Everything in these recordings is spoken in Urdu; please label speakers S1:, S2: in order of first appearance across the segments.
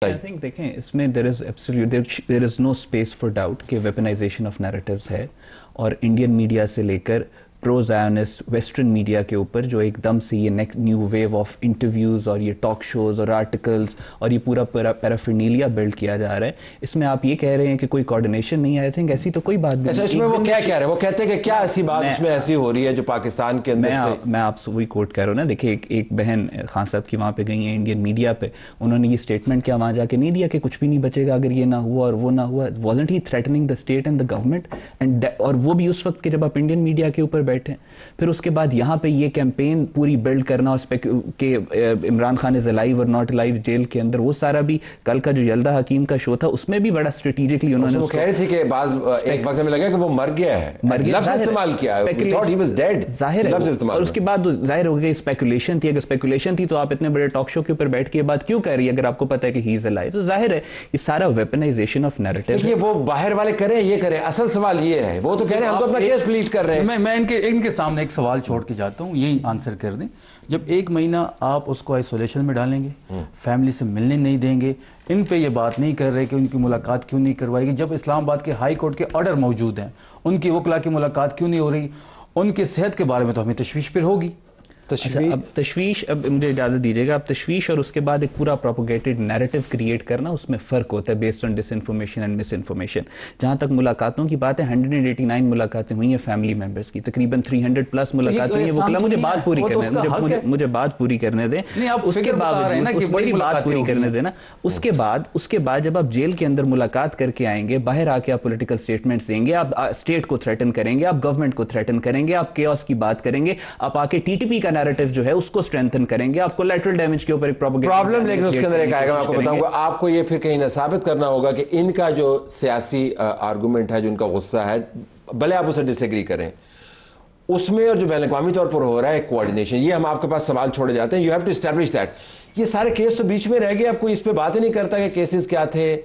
S1: I think دیکھیں اس میں there is no space for doubt کہ weaponization of narratives ہے، اور انڈین میڈیا سے لے کر پرو زائونسٹ ویسٹرن میڈیا کے اوپر جو ایک دم سے یہ next new view of interviews اور یہ ٹاک شوز اور آرٹیکلز اور یہ پورا پیرافرنیلیا بلڈ کیا جا رہا ہے، اس میں آپ یہ کہہ رہے ہیں کہ کوئی کوارڈینیشن نہیں ہے. آئی تھنک ایسی تو کوئی بات نہیں.
S2: اس میں وہ کیا کہہ رہے ہیں؟ وہ کہتے ہیں کہ کیا ایسی بات اس میں ایسی ہو رہی ہے جو پاکستان کے اندر سے
S1: میں آپ سے وہی کوٹ کہہ رہا ہوں نا. دیکھیں ایک بہن خان صاحب کی وہاں پہ گئی ہیں انڈین میڈیا پہ، انہوں نے یہ اسٹیٹمنٹ کیا وہاں جا کے نہیں دیا کہ کچھ بھی نہیں بچے گا اگر یہ نہ ہوا اور وہ نہ ہوا. wasn't he threatening the state and the government and اور وہ بھی اس وقت کہ جب آپ انڈین میڈیا کے اوپر بیٹھے. پھر اس کے بعد یہاں پہ یہ کیمپین پوری بلڈ کرنا کہ عمران خان از الائیو اور ناٹ الائیو جیل کے اندر، وہ سارا بھی کل کا جو یلدا حکیم کا شو تھا اس میں بھی بڑا اسٹریٹجکلی انہوں نے
S2: کہہ رہے تھے کہ بعض ایک وقت میں لگا کہ وہ مر گیا ہے، لفظ استعمال کیا
S1: ظاہر ہے. اور اس کے بعد ظاہر ہو گیا اسپیکولیشن تھی. اگر اسپیکولیشن تھی تو آپ اتنے بڑے ٹاک شو کے اوپر بیٹھ کے یہ بات کیوں کہہ رہی ہے اگر آپ کو پتا ہے کہ ہی از الائیو؟ تو ظاہر ہے یہ سارا ویپنائزیشن آف نیریٹو.
S2: یہ وہ باہر والے کریں یہ کریں، اصل سوال یہ ہے وہ تو کہہ رہے ہیں ہم تو اپنا کیس پلیٹ کر رہے ہیں.
S3: میں ان کے سامنے ایک سوال چھوڑ کے جاتا ہوں، یہی آنسر کر دیں. جب ایک مہینہ آپ اس کو آئسولیشن میں ڈالیں گے، فیملی سے ملنے نہیں دیں گے، ان پہ یہ بات نہیں کر رہے کہ ان کی ملاقات کیوں نہیں کروائی گی، جب اسلام آباد کے ہائی کورٹ کے آرڈر موجود ہیں ان کی وکلا کی ملاقات کیوں نہیں ہو رہی، ان کی صحت کے بارے میں تو ہمیں تشویش پھر ہوگی.
S1: اب تشویش، اب مجھے اجازت دیجیے گا، اب تشویش اور اس کے بعد ایک پورا پروپوگیٹڈ نیریٹو کریٹ کرنا، اس میں فرق ہوتا ہے based on disinformation and misinformation. جہاں تک ملاقاتوں کی بات ہے 189 ملاقاتیں ہوئی ہیں فیملی ممبرس کی، تقریباً 300 پلس ملاقاتیں ہوئی ہیں. وکلا مجھے بات پوری کرنے دیں، مجھے بات پوری کرنے دیں. اس کے باوجود میری بات پوری کرنے دینا. اس کے بعد جب آپ جیل کے اندر ملاقات کر کے آئیں گے، باہر آ کے آپ پولیٹیکل سٹیٹمنٹس دیں گے، آپ اسٹیٹ کو تھریٹن کریں گے، آپ گورنمنٹ کو تھریٹن کریں گے، آپ کیوس کی بات کریں گے، آپ آ کے ٹی ٹی پی کا نیریٹو جو ہے اس کو اسٹرینتھن کریں گے، آپ کو لیٹرل ڈیمیج کے اوپر ایک
S2: پرابلم. لیکن اس کے اندر ایک آئے گا، میں آپ کو بتاؤں گا، آپ کو یہ پھر کہیں نہ ثابت کرنا ہوگا کہ ان کا جو سیاسی آرگومنٹ ہے، جو ان کا غصہ ہے، بھلے آپ اسے ڈس ایگری کریں، اس میں اور جو بین الاقوامی طور پر ہو رہا ہے کوارڈینیشن، یہ ہم آپ کے پاس سوال چھوڑے جاتے ہیں. You have to establish that. یہ سارے کیس تو بیچ میں رہ گئے، اب کوئی اس پہ بات ہی نہیں کرتا کہ کیسز کیا تھے.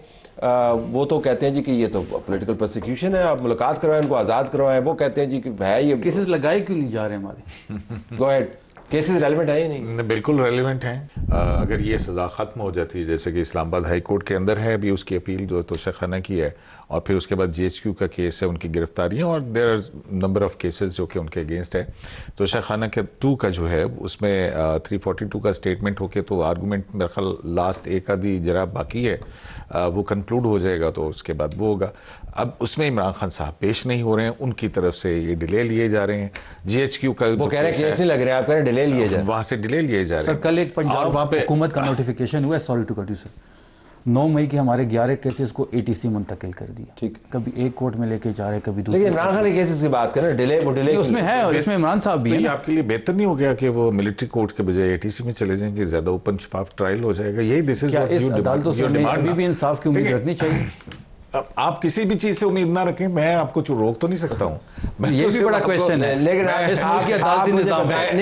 S2: وہ تو کہتے ہیں جی کہ یہ تو پولیٹیکل پرسیکیوشن ہے، آپ ملاقات کروائیں، ان کو آزاد کروائیں. وہ کہتے ہیں جی کہ ہے یہ
S3: کیسز لگائے کیوں نہیں جا رہے ہمارے؟
S2: گو ہیڈ. کیسز ریلیونٹ ہے ہی نہیں؟
S4: بالکل ریلیونٹ ہیں. اگر یہ سزا ختم ہو جاتی ہے جیسے کہ اسلام آباد ہائی کورٹ کے اندر ہے ابھی، اس کی اپیل جو توشہ خانہ کی ہے، اور پھر اس کے بعد جی ایچ کیو کا کیس ہے، ان کی گرفتاریاں، اور there are number of cases جو کہ ان کے اگینسٹ ہے. توشہ خانہ کے 2 کا جو ہے اس میں 342 کا اسٹیٹمنٹ ہو کے تو آرگومنٹ میرا خیال لاسٹ ایک آدھی جرا باقی ہے، وہ کنکلوڈ ہو جائے گا تو اس کے بعد وہ ہوگا. اب اس میں عمران خان صاحب پیش نہیں ہو رہے ہیں، ان کی طرف سے یہ ڈیلے لیے جا رہے ہیں. جی ایچ کیو کا
S2: وہ کہہ رہے ہیں کیس نہیں لگ رہے، آپ کہہ رہے ہیں ڈیلے لیے جائے،
S4: وہاں سے ڈیلے لیے جا رہے ہیں.
S3: سر کل ایک پنجاب حکومت کا نوٹیفیکیشن ہوا ہے، sorry to cut you sir, 9 مئی کے ہمارے 11 کیسز کو اے ٹی سی منتقل کر دیا.
S2: ٹھیک،
S3: کبھی ایک کورٹ میں لے کے جا رہے، کبھی دوسرے.
S2: لیکن عمران خان کے کیسز کی بات کریں، ڈیلے وہ ڈیلے
S3: اس میں ہے، اور اس میں عمران صاحب بھی ہیں.
S4: آپ کے لیے بہتر نہیں ہو گیا کہ وہ ملٹری کورٹ کے بجائے اے ٹی سی میں چلے جائیں گے، زیادہ اوپن شفاف ٹرائل ہو جائے گا؟ یہی دس از
S3: اس عدالتوں سے ابھی بھی انصاف کی امید رکھنی چاہیے.
S4: آپ کسی بھی چیز سے امید نہ رکھیں، میں آپ کو روک تو نہیں سکتا ہوں.
S3: یہ بھی بڑا کویشچن ہے.
S2: لیکن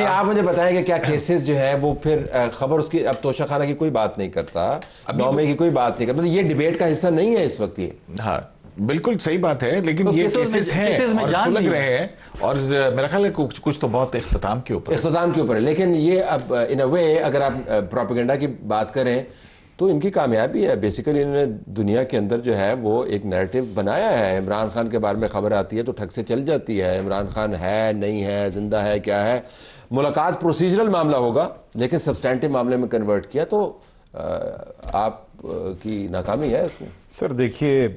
S2: آپ مجھے بتائیں کہ کیا کیسز جو ہے وہ پھر خبر اس کی اب توشہ خانہ کی کوئی بات نہیں کرتا، 9 مئی کی کوئی بات نہیں کرتا، یہ ڈیبیٹ کا حصہ نہیں ہے اس وقت. یہ
S4: ہاں بالکل صحیح بات ہے، لیکن یہ کیسز ہیں اور سلگ رہے ہیں، اور میرا خیال ہے کچھ تو بہت اختتام کے اوپر
S2: ہے. لیکن یہ اب ان اے وے اگر آپ پروپیگنڈا کی بات کریں تو ان کی کامیابی ہے. بیسیکلی انہوں نے دنیا کے اندر جو ہے وہ ایک نیریٹو بنایا ہے. عمران خان کے بارے میں خبر آتی ہے تو ٹھگ سے چل جاتی ہے، عمران خان ہے نہیں ہے، زندہ ہے کیا ہے. ملاقات پروسیجرل معاملہ ہوگا، لیکن سبسٹینٹیو معاملے میں کنورٹ کیا تو آپ کی ناکامی ہے اس میں.
S5: سر دیکھیے،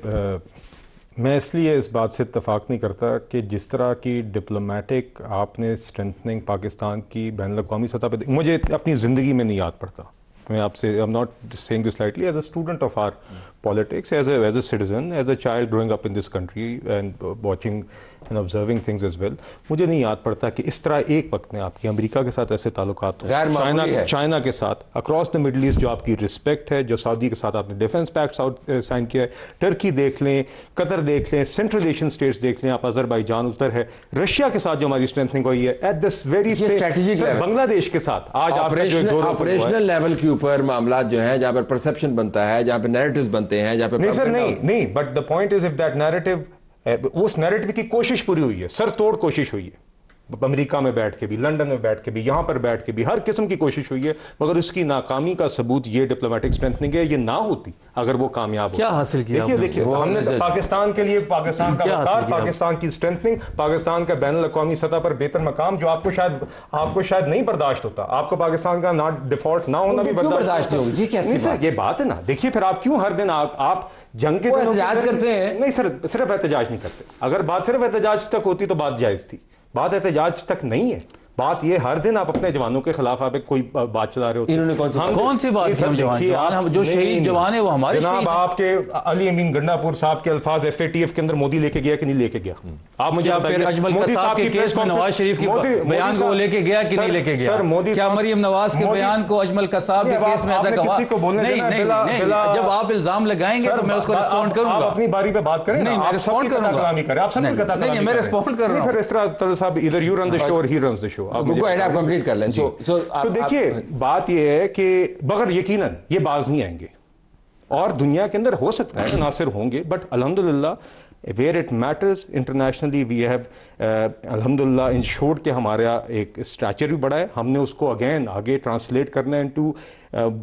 S5: میں اس لیے اس بات سے اتفاق نہیں کرتا کہ جس طرح کی ڈپلومیٹک آپ نے اسٹرینتھننگ پاکستان کی بین الاقوامی سطح پہ، مجھے اپنی زندگی میں نہیں یاد پڑتا. میں آپ سے I'm not saying this lightly, as a student of our politics, as a citizen, as a child growing up in this country and watching and observing things as well, مجھے نہیں یاد پڑتا کہ اس طرح ایک وقت میں آپ کی امریکہ کے ساتھ ایسے تعلقات ہوں، چائنا کے ساتھ، اکراس دا مڈل ایسٹ جو آپ کی رسپیکٹ ہے، جو سعودی کے ساتھ آپ نے ڈیفنس پیکٹ سائن کیا ہے، ٹرکی دیکھ لیں، قطر دیکھ لیں، سینٹرل ایشین اسٹیٹس دیکھ لیں، آپ آذربائیجان ادھر ہے، رشیا کے ساتھ جو ہماری اسٹرینتھنگ ہوئی ہے ایٹ دس ویری بنگلہ دیش کے ساتھ. آج
S2: آپریشنل لیول کے اوپر معاملات جو ہیں جہاں پر پرسپشن بنتا ہے، جہاں پہ نیریٹوز بنتے ہیں، جہاں پہ
S5: نہیں سر نہیں but the point is of that narrative, اس نیریٹو کی کوشش پوری ہوئی ہے، سر توڑ کوشش ہوئی ہے. امریکہ میں بیٹھ کے بھی, لنڈن میں بیٹھ کے بھی, یہاں پر بیٹھ کے بھی, ہر قسم کی کوشش ہوئی ہے, مگر اس کی ناکامی کا ثبوت یہ ڈپلومیٹک اسٹرینتھنگ ہے. یہ نہ ہوتی اگر وہ کامیاب ہو.
S3: کیا حاصل کیا
S5: دیکھیے ہم نے پاکستان کے لیے پاکستان کا وقار, پاکستان کی اسٹرینتھنگ, پاکستان کا بین الاقوامی سطح پر بہتر مقام, جو آپ کو شاید نہیں برداشت ہوتا. آپ کو پاکستان کا ڈیفالٹ نہ ہونا بھی برداشت نہیں ہوگا. یہ کیسی یہ بات ہے نا. دیکھیے پھر آپ کیوں ہر دن آپ جنگ کے
S2: احتجاج کرتے ہیں؟
S5: نہیں سر, صرف احتجاج نہیں کرتے. اگر بات صرف احتجاج تک ہوتی تو بات جائز تھی. بات احتجاج تک نہیں ہے. بات یہ ہر دن آپ اپنے جوانوں کے خلاف آپ کوئی بات چلا رہے ہوتے ہیں.
S2: انہوں نے
S3: کون سی بات کی؟ جوان جو شہید جوان ہے وہ ہمارے
S5: جناب. آپ کے علی امین گنڈا پور صاحب کے الفاظ FATF کے اندر مودی لے کے گیا کہ نہیں لے کے گیا؟ آپ مجھے
S3: پھر اجمل قصاب کے کیس میں نواز شریف کے بیان کو لے کے گیا کہ نہیں لے کے گیا؟ کیا مریم نواز کے بیان کو اجمل قصاب کے کیس میں ایسا کہا؟ نہیں, جب آپ الزام لگائیں گے تو میں اس کو رسپونڈ کروں گا.
S5: اپنی باری پہ بات کریں.
S3: نہیں, میں رسپونڈ کروں گا.
S5: نہیں,
S3: میں رسپونڈ کر رہا ہوں.
S5: پھر اس طرح صاحب ادھر یو رن دی شو اور ہی رنز دی شو.
S2: کمپلیٹ کر لیں.
S5: دیکھیے بات یہ ہے کہ مگر یقیناً یہ باز نہیں آئیں گے, اور دنیا کے اندر ہو سکتا ہے عناصر ہوں گے, بٹ الحمدللہ where it matters internationally we have الحمدللہ انشورڈ کہ ہمارا ایک اسٹیچر بھی بڑا ہے. ہم نے اس کو اگین آگے ٹرانسلیٹ کرنا ہے into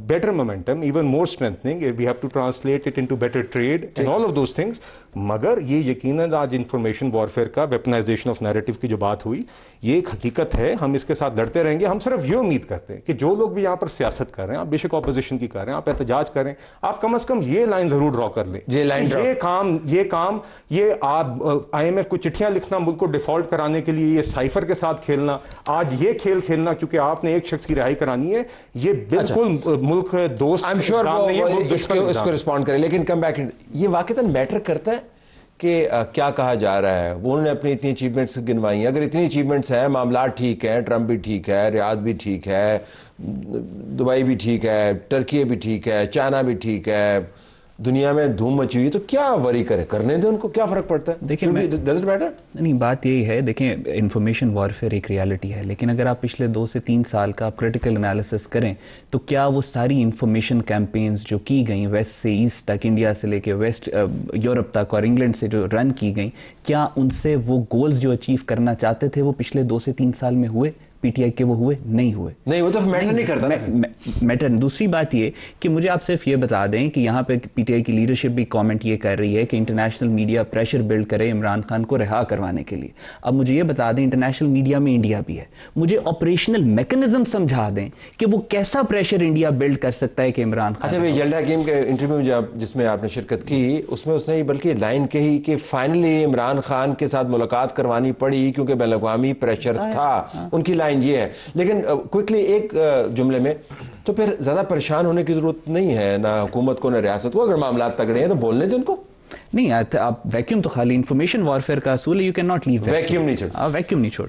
S5: better momentum, even more strengthening. We have to translate it into better trade and all of those things. مگر یہ یقیناً آج انفارمیشن وارفیئر کا ویپنائزیشن آف نیریٹو کی جو بات ہوئی, یہ ایک حقیقت ہے. ہم اس کے ساتھ لڑتے رہیں گے. ہم صرف یہ امید کرتے ہیں کہ جو لوگ بھی یہاں پر سیاست کر رہے ہیں, آپ بے شک اپوزیشن کی کر رہے ہیں, آپ احتجاج کریں, آپ کم از کم یہ لائن ضرور ڈرا کر لیں. یہ کام یہ آپ IMF کو چٹھیاں لکھنا, ملک کو ڈیفالٹ کرانے کے لیے, یہ سائفر کے ساتھ کھیلنا, آج یہ کھیل کھیلنا کیونکہ آپ نے ایک شخص کی رہائی کرانی ہے, یہ بالکل ملک دوست کام نہیں ہے.
S2: اس کو رسپونڈ کریں. لیکن کم بیک, یہ واقعتاً میٹر کرتا ہے کہ کیا کہا جا رہا ہے. وہ انہوں نے اپنی اتنی اچیومنٹس گنوائی ہیں. اگر اتنی اچیومنٹس ہیں, معاملات ٹھیک ہیں, ٹرمپ بھی ٹھیک ہے, ریاض بھی ٹھیک ہے, دبئی بھی ٹھیک ہے, ٹرکی بھی ٹھیک ہے, چائنا بھی ٹھیک ہے, دنیا میں دھوم مچی ہوئی, تو کیا وری کرے, کرنے دیں ان کو, کیا فرق پڑتا ہے.
S1: دیکھیں
S2: ڈز اٹ میٹر؟
S1: نہیں, بات یہی ہے. دیکھیں انفارمیشن وارفیئر ایک ریالٹی ہے, لیکن اگر آپ پچھلے 2 سے 3 سال کا آپ کریٹیکل انالیسس کریں تو کیا وہ ساری انفارمیشن کیمپینز جو کی گئیں ویسٹ سے ایسٹ تک, انڈیا سے لے کے ویسٹ یورپ تک اور انگلینڈ سے جو رن کی گئیں, کیا ان سے وہ گولز جو اچیو کرنا چاہتے تھے وہ پچھلے 2 سے 3 سال میں ہوئے؟ PTI کے وہ ہوئے نہیں ہوئے.
S2: نہیں, وہ تو میٹر نہیں کرتا.
S1: میٹر. دوسری بات یہ کہ مجھے آپ صرف یہ بتا دیں کہ یہاں پہ PTI کی لیڈرشپ بھی کامنٹ یہ کر رہی ہے کہ انٹرنیشنل میڈیا پریشر بلڈ کرے عمران خان کو رہا کروانے کے لیے. اب مجھے یہ بتا دیں انٹرنیشنل میڈیا میں انڈیا بھی ہے, مجھے آپریشنل میکنزم سمجھا دیں کہ وہ کیسا پریشر انڈیا بلڈ کر سکتا ہے کہ عمران خان.
S2: اچھا, یلڈا حکیم کے انٹرویو جس میں آپ نے شرکت کی, اس میں اس نے بلکہ لائن کہی کہ فائنلی عمران خان کے ساتھ ملاقات کروانی پڑی کیونکہ بین الاقوامی پریشر تھا. ان کی لائن یہ ہے. لیکن کوئکلی ایک جملے میں, تو پھر زیادہ پریشان ہونے کی ضرورت نہیں ہے نہ حکومت کو نہ ریاست کو. اگر معاملات تگڑے ہیں تو بولنے دیں ان کو.
S1: نہیں, آپ ویکیوم تو خالی انفارمیشن وارفیئر کا اصول ہے, you can not leave
S2: vacuum نہیں چھوڑ